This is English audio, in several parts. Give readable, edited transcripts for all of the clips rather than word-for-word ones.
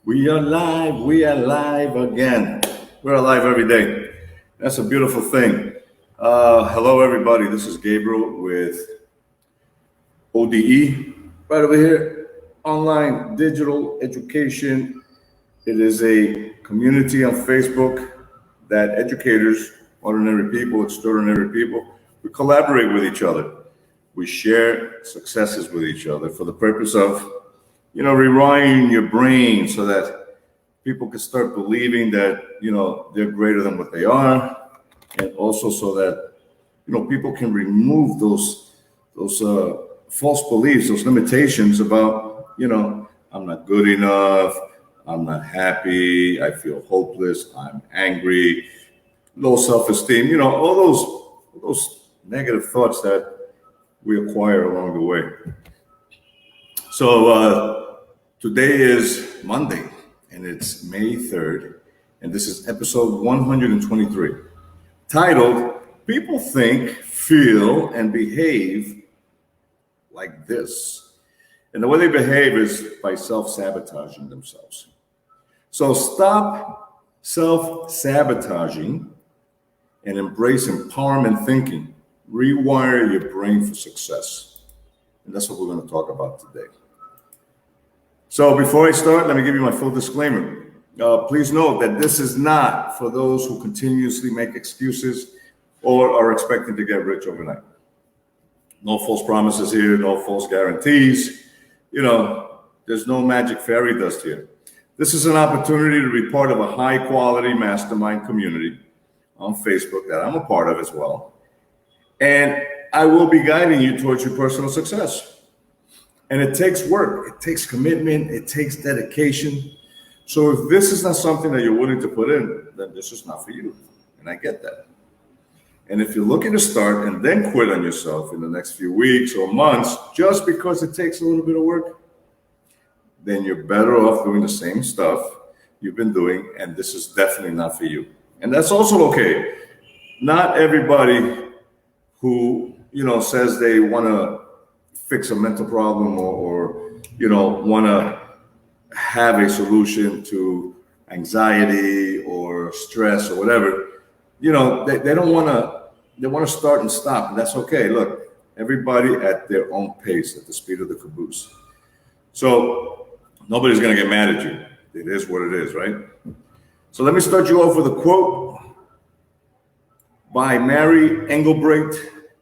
We are live. We are live again. We're alive every day. That's a beautiful thing. Hello, everybody. This is Gabriel with ODE right over here. Online digital education. It is a community on Facebook that educators, ordinary people, extraordinary people, we collaborate with each other. We share successes with each other for the purpose of rewiring your brain so that people can start believing that, they're greater than what they are. And also so that, people can remove those false beliefs, those limitations about, I'm not good enough. I'm not happy. I feel hopeless. I'm angry. Low self-esteem, all those negative thoughts that we acquire along the way. So today is Monday, and it's May 3rd, and this is episode 123, titled, People Think, Feel, and Behave Like This. And the way they behave is by self-sabotaging themselves. So stop self-sabotaging and embrace empowerment thinking. Rewire your brain for success. And that's what we're going to talk about today. So before I start, let me give you my full disclaimer. Please note that this is not for those who continuously make excuses or are expecting to get rich overnight. No false promises here, no false guarantees. There's no magic fairy dust here. This is an opportunity to be part of a high quality mastermind community on Facebook that I'm a part of as well. And I will be guiding you towards your personal success. And it takes work, it takes commitment, it takes dedication. So if this is not something that you're willing to put in, then this is not for you. And I get that. And if you're looking to start and then quit on yourself in the next few weeks or months, just because it takes a little bit of work, then you're better off doing the same stuff you've been doing. And this is definitely not for you. And that's also okay. Not everybody who, says they want to fix a mental problem or want to have a solution to anxiety or stress or whatever, they don't want to, they want to start and stop. And that's okay. Look, everybody at their own pace, at the speed of the caboose. So nobody's going to get mad at you. It is what it is, right? So let me start you off with a quote by Mary Engelbreit.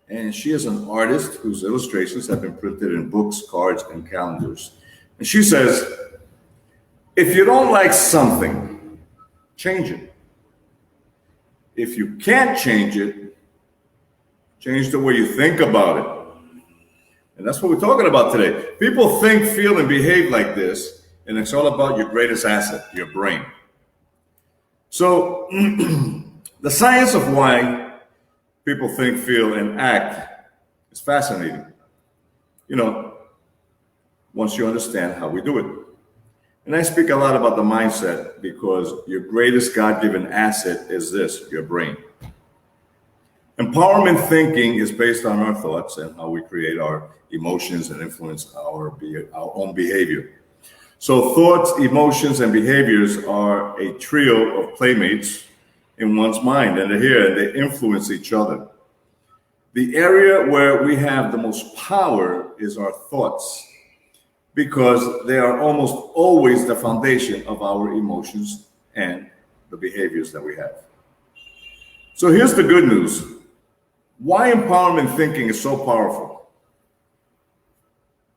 And she is an artist whose illustrations have been printed in books, cards, and calendars. And she says, if you don't like something, change it. If you can't change it, change the way you think about it. And that's what we're talking about today. People think, feel, and behave like this, and it's all about your greatest asset, your brain. So the science of why people think, feel, and act is fascinating. Once you understand how we do it. And I speak a lot about the mindset because your greatest God-given asset is this, your brain. Empowerment thinking is based on our thoughts and how we create our emotions and influence our own behavior. So thoughts, emotions, and behaviors are a trio of playmates in one's mind, and they're here and they influence each other. The area where we have the most power is our thoughts, because they are almost always the foundation of our emotions and the behaviors that we have. So here's the good news. Why empowerment thinking is so powerful.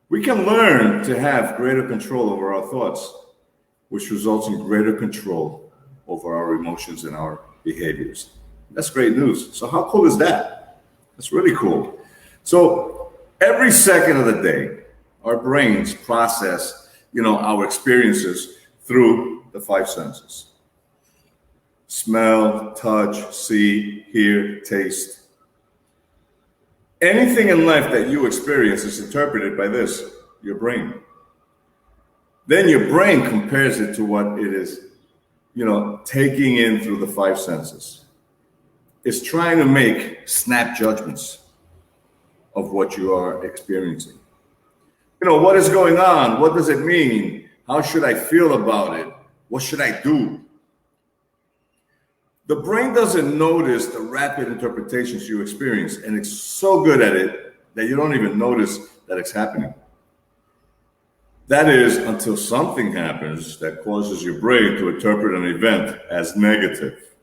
We can learn to have greater control over our thoughts, which results in greater control over our emotions and our behaviors. That's great news. So how cool is that? That's really cool. So every second of the day, our brains process, our experiences through the five senses. Smell, touch, see, hear, taste. Anything in life that you experience is interpreted by this, your brain. Then your brain compares it to what it is, taking in through the five senses. It's trying to make snap judgments of what you are experiencing. What is going on? What does it mean? How should I feel about it? What should I do? The brain doesn't notice the rapid interpretations you experience, and it's so good at it that you don't even notice that it's happening. That is until something happens that causes your brain to interpret an event as negative.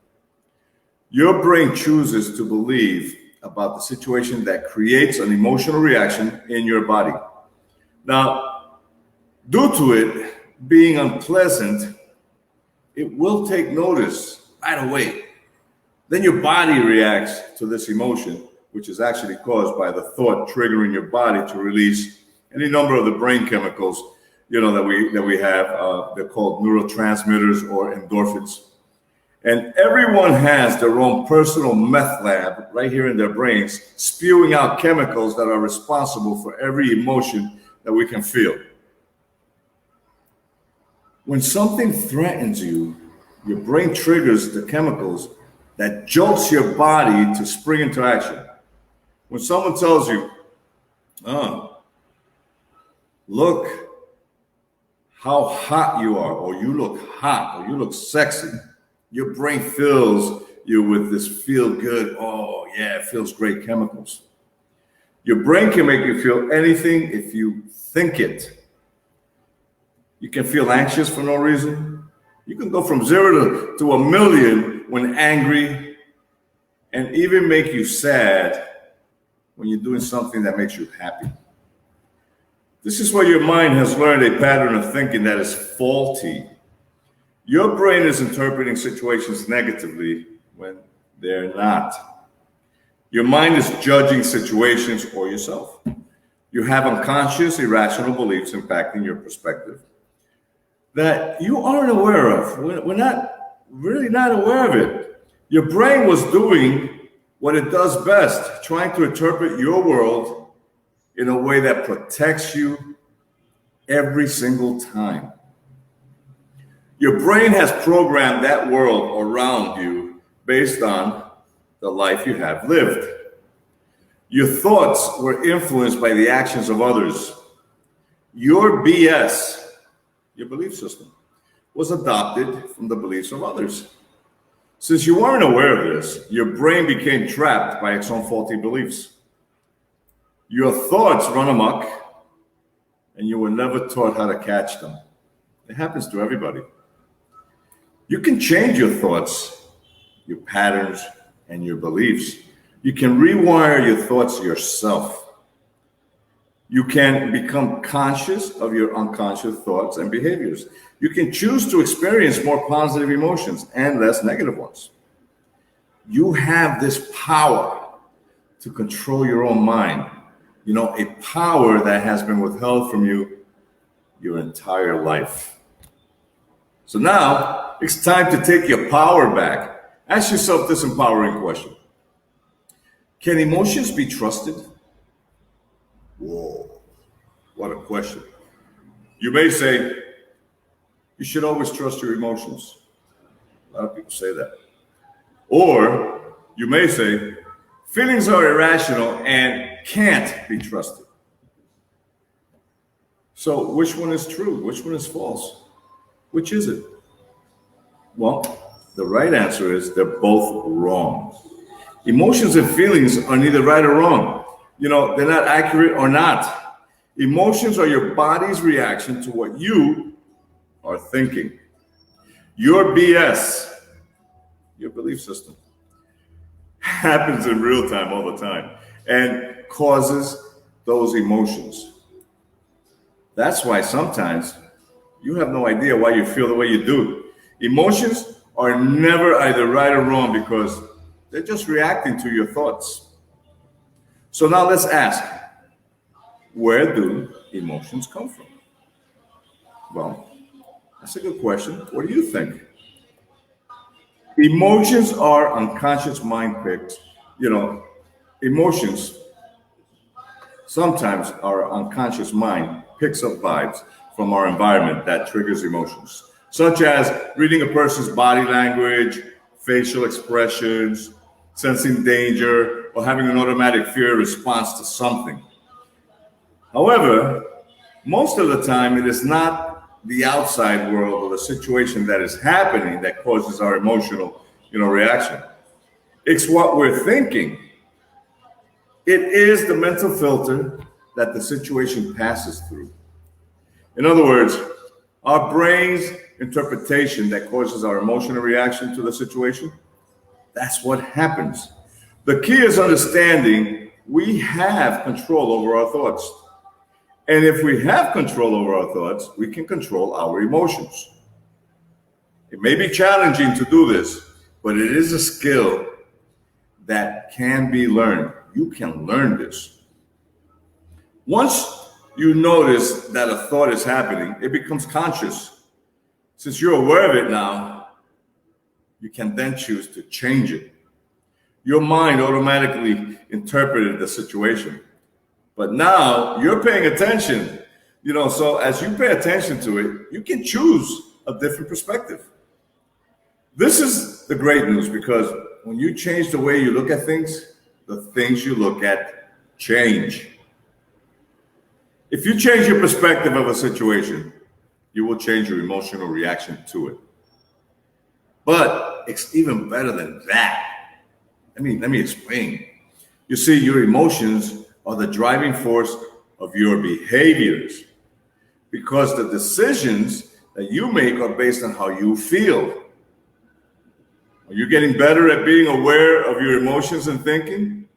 Your brain chooses to believe about the situation that creates an emotional reaction in your body. Now, due to it being unpleasant, it will take notice right away. Then your body reacts to this emotion, which is actually caused by the thought triggering your body to release any number of the brain chemicals, that we have. They're called neurotransmitters or endorphins. And everyone has their own personal meth lab right here in their brains, spewing out chemicals that are responsible for every emotion that we can feel. When something threatens you, your brain triggers the chemicals that jolts your body to spring into action. When someone tells you, "Oh, look how hot you are," or "You look hot," or "You look sexy," your brain fills you with this feel good, "Oh yeah, it feels great" chemicals. Your brain can make you feel anything if you think it. You can feel anxious for no reason. You can go from 0 to 1,000,000 when angry, and even make you sad when you're doing something that makes you happy. This is where your mind has learned a pattern of thinking that is faulty. Your brain is interpreting situations negatively when they're not. Your mind is judging situations or yourself. You have unconscious, irrational beliefs impacting your perspective that you aren't aware of. We're not aware of it. Your brain was doing what it does best, trying to interpret your world in a way that protects you every single time. Your brain has programmed that world around you based on the life you have lived. Your thoughts were influenced by the actions of others. Your BS, your belief system, was adopted from the beliefs of others. Since you weren't aware of this, your brain became trapped by its own faulty beliefs. Your thoughts run amok, and you were never taught how to catch them. It happens to everybody. You can change your thoughts, your patterns, and your beliefs. You can rewire your thoughts yourself. You can become conscious of your unconscious thoughts and behaviors. You can choose to experience more positive emotions and less negative ones. You have this power to control your own mind. A power that has been withheld from you your entire life. So now it's time to take your power back. Ask yourself this empowering question. Can emotions be trusted? Whoa, what a question. You may say, you should always trust your emotions. A lot of people say that. Or you may say, feelings are irrational and can't be trusted. So which one is true? Which one is false? Which is it? Well, the right answer is they're both wrong. Emotions and feelings are neither right or wrong. They're not accurate or not. Emotions are your body's reaction to what you are thinking. Your BS, your belief system, happens in real time all the time and causes those emotions. That's why sometimes you have no idea why you feel the way you do. Emotions are never either right or wrong because they're just reacting to your thoughts. So now let's ask, where do emotions come from? Well, that's a good question. What do you think? Emotions are unconscious mind picks. Emotions, sometimes our unconscious mind picks up vibes from our environment that triggers emotions, such as reading a person's body language, facial expressions, sensing danger, or having an automatic fear response to something. However, most of the time, it is not the outside world or the situation that is happening that causes our emotional, reaction. It's what we're thinking. It is the mental filter that the situation passes through. In other words, our brain's interpretation that causes our emotional reaction to the situation, that's what happens. The key is understanding we have control over our thoughts. And if we have control over our thoughts, we can control our emotions. It may be challenging to do this, but it is a skill that can be learned. You can learn this. Once you notice that a thought is happening, it becomes conscious. Since you're aware of it now, you can then choose to change it. Your mind automatically interpreted the situation. But now you're paying attention, so as you pay attention to it, you can choose a different perspective. This is the great news, because when you change the way you look at things, the things you look at change. If you change your perspective of a situation, you will change your emotional reaction to it. But it's even better than that. Let me explain. You see, your emotions are the driving force of your behaviors, because the decisions that you make are based on how you feel. Are you getting better at being aware of your emotions and thinking?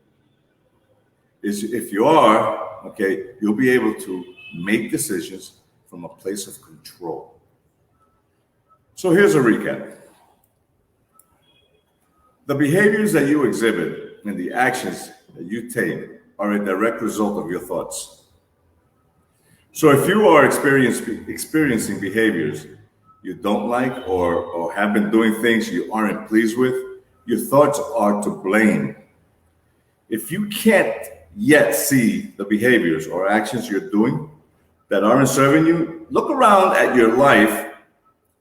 If you are, okay, you'll be able to make decisions from a place of control. So here's a recap. The behaviors that you exhibit and the actions that you take are a direct result of your thoughts. So if you are experiencing behaviors you don't like, or have been doing things you aren't pleased with, your thoughts are to blame. If you can't yet see the behaviors or actions you're doing that aren't serving you, look around at your life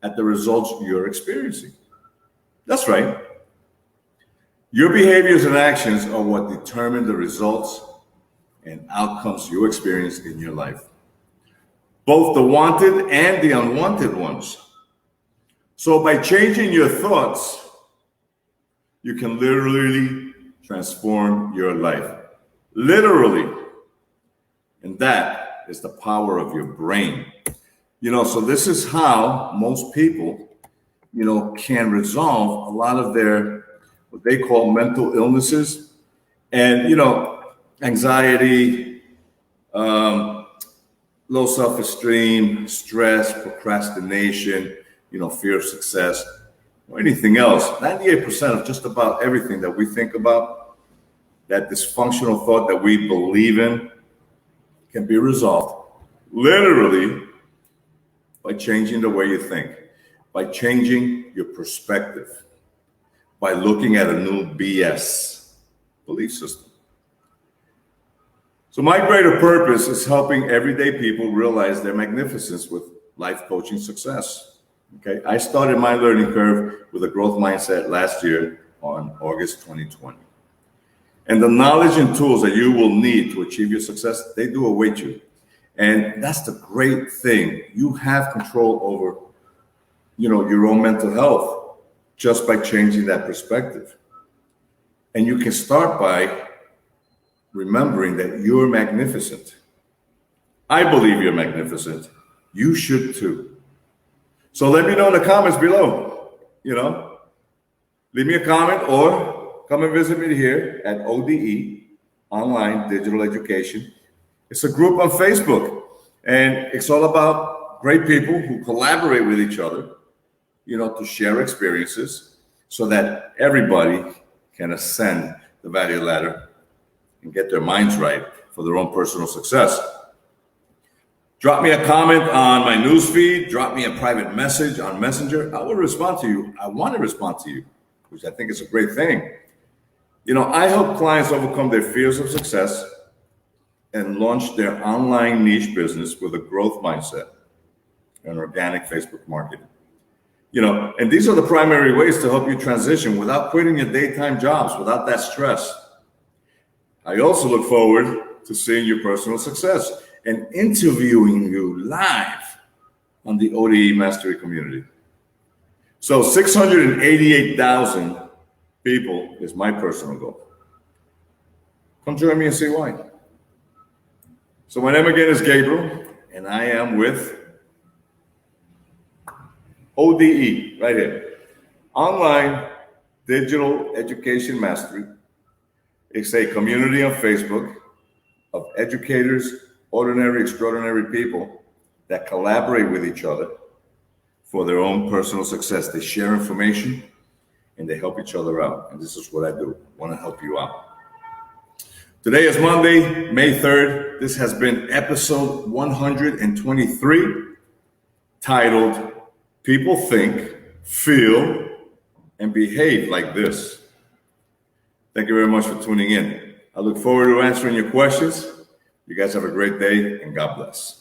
at the results you're experiencing. That's right. Your behaviors and actions are what determine the results and outcomes you experience in your life, both the wanted and the unwanted ones. So by changing your thoughts, you can literally transform your life. Literally. And that is the power of your brain. So this is how most people, can resolve a lot of their, what they call mental illnesses, and, anxiety, low self-esteem, stress, procrastination, fear of success, or anything else. 98% of just about everything that we think about, that dysfunctional thought that we believe in, can be resolved literally by changing the way you think, by changing your perspective, by looking at a new BS belief system. So my greater purpose is helping everyday people realize their magnificence with life coaching success. Okay, I started my learning curve with a growth mindset last year on August 2020. And the knowledge and tools that you will need to achieve your success, they do await you. And that's the great thing. You have control over, your own mental health just by changing that perspective. And you can start by remembering that you're magnificent. I believe you're magnificent. You should too. So let me know in the comments below, leave me a comment or come and visit me here at ODE, Online Digital Education. It's a group on Facebook, and it's all about great people who collaborate with each other, to share experiences so that everybody can ascend the value ladder and get their minds right for their own personal success. Drop me a comment on my newsfeed. Drop me a private message on Messenger. I will respond to you. I want to respond to you, which I think is a great thing. I help clients overcome their fears of success and launch their online niche business with a growth mindset and organic Facebook marketing. And these are the primary ways to help you transition without quitting your daytime jobs, without that stress. I also look forward to seeing your personal success and interviewing you live on the ODE Mastery community. So 688,000 people is my personal goal. Come join me and see why. So my name again is Gabriel, and I am with ODE, right here. Online Digital Education Mastery. It's a community on Facebook of educators, ordinary, extraordinary people that collaborate with each other for their own personal success. They share information and they help each other out. And this is what I do. I want to help you out. Today is Monday, May 3rd. This has been episode 123, titled People Think, Feel, and Behave Like This. Thank you very much for tuning in. I look forward to answering your questions. You guys have a great day, and God bless.